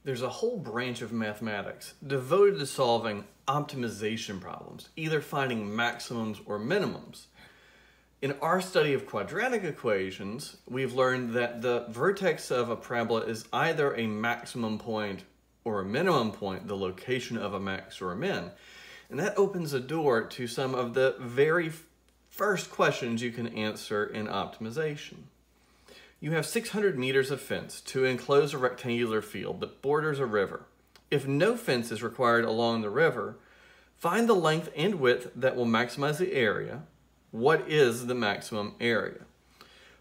there's a whole branch of mathematics devoted to solving optimization problems, either finding maximums or minimums. In our study of quadratic equations, we've learned that the vertex of a parabola is either a maximum point or a minimum point, the location of a max or a min. And that opens a door to some of the very first questions you can answer in optimization. You have 600 meters of fence to enclose a rectangular field that borders a river. If no fence is required along the river, find the length and width that will maximize the area. What is the maximum area?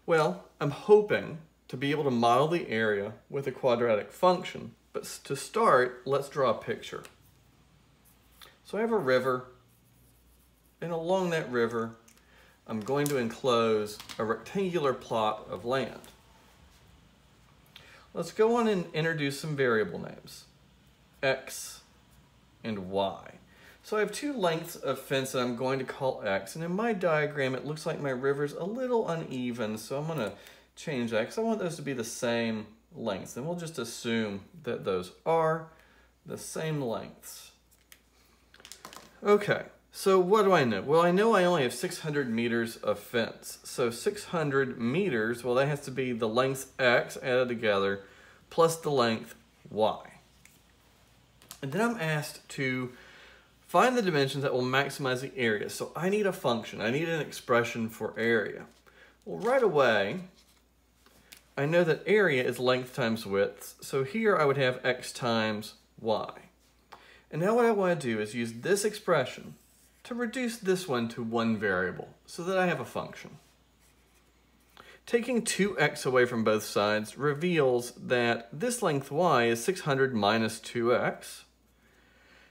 Well, I'm hoping to be able to model the area with a quadratic function, but to start, let's draw a picture. So I have a river, and along that river, I'm going to enclose a rectangular plot of land. Let's go on and introduce some variable names, x and y. So I have two lengths of fence that I'm going to call x, and in my diagram it looks like my river's a little uneven, so I'm going to change that because I want those to be the same lengths. And we'll just assume that those are the same lengths. Okay, so what do I know? Well, I know I only have 600 meters of fence. So 600 meters, well, that has to be the length x added together plus the length y. And then I'm asked to find the dimensions that will maximize the area. So I need a function. I need an expression for area. Well, right away, I know that area is length times width. So here I would have x times y. And now what I want to do is use this expression to reduce this one to one variable so that I have a function. Taking 2x away from both sides reveals that this length y is 600 minus 2x.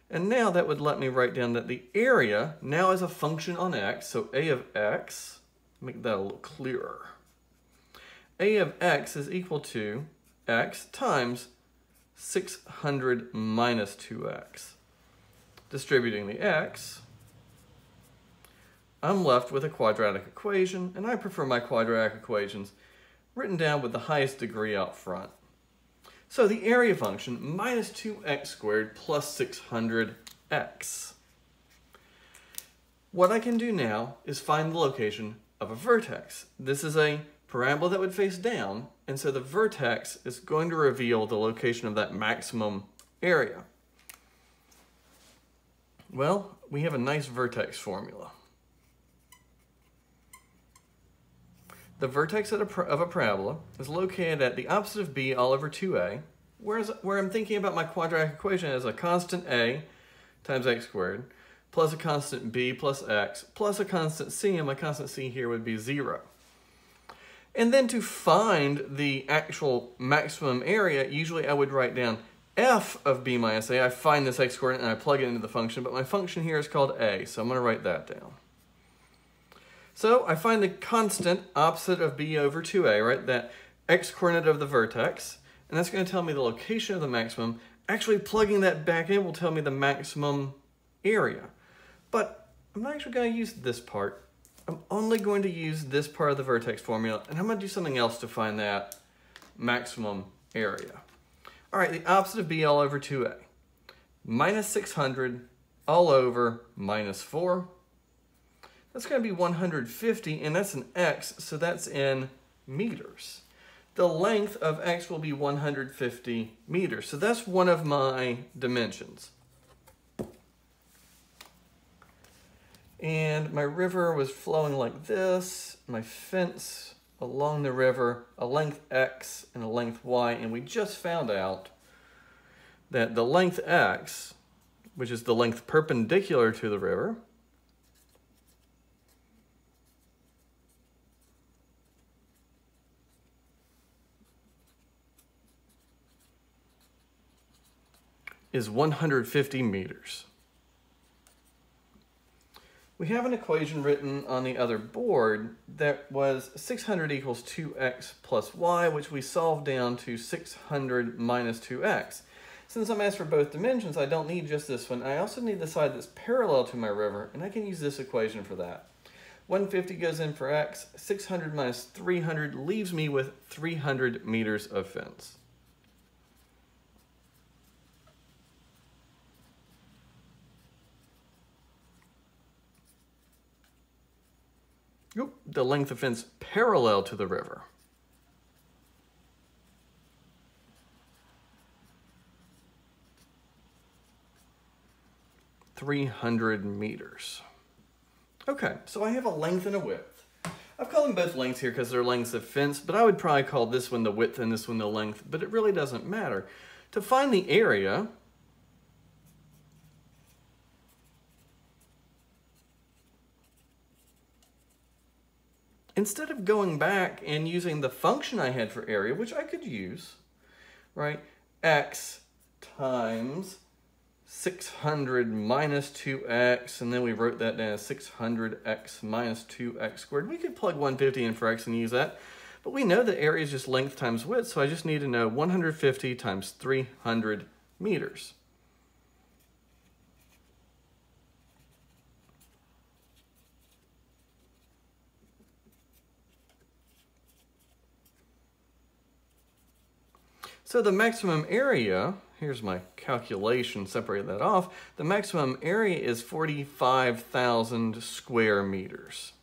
And now that would let me write down that the area now is a function on x, so a of x, make that a little clearer. A of x is equal to x times 600 minus 2x. Distributing the x, I'm left with a quadratic equation, and I prefer my quadratic equations written down with the highest degree out front. So the area function, minus 2x squared plus 600x. What I can do now is find the location of a vertex. This is a parabola that would face down, and so the vertex is going to reveal the location of that maximum area. Well, we have a nice vertex formula. The vertex of a parabola is located at the opposite of b all over 2a, where I'm thinking about my quadratic equation as a constant a times x squared, plus a constant b plus x, plus a constant c, and my constant c here would be 0. And then to find the actual maximum area, usually I would write down f of b minus a. I find this x coordinate and I plug it into the function, but my function here is called a, so I'm going to write that down. So I find the constant opposite of b over 2a, right? That x coordinate of the vertex, and that's going to tell me the location of the maximum. Actually plugging that back in will tell me the maximum area. But I'm not actually going to use this part. I'm only going to use this part of the vertex formula, and I'm going to do something else to find that maximum area. All right, the opposite of b all over 2a. Minus 600 all over minus 4. That's going to be 150, and that's an x, so that's in meters. The length of x will be 150 meters, so that's one of my dimensions. And my river was flowing like this, my fence along the river, a length x and a length y, and we just found out that the length x, which is the length perpendicular to the river, is 150 meters. We have an equation written on the other board that was 600 equals 2x plus y, which we solved down to 600 minus 2x. Since I'm asked for both dimensions, I don't need just this one. I also need the side that's parallel to my river, and I can use this equation for that. 150 goes in for x, 600 minus 300 leaves me with 300 meters of fence. the length of fence parallel to the river. 300 meters. Okay, so I have a length and a width. I've called them both lengths here because they're lengths of fence, but I would probably call this one the width and this one the length, but it really doesn't matter. To find the area, instead of going back and using the function I had for area, which I could use, right, x times 600 minus 2x, and then we wrote that down as 600x minus 2x squared. We could plug 150 in for x and use that, but we know that area is just length times width, so I just need to know 150 times 300 meters. So the maximum area, here's my calculation, separate that off. The maximum area is 45,000 square meters.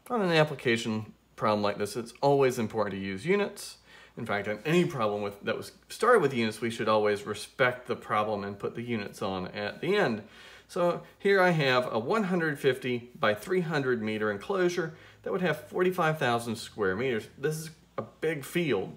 On an application problem like this, it's always important to use units. In fact, on any problem that was started with units, we should always respect the problem and put the units on at the end. So here I have a 150 by 300 meter enclosure that would have 45,000 square meters. This is a big field.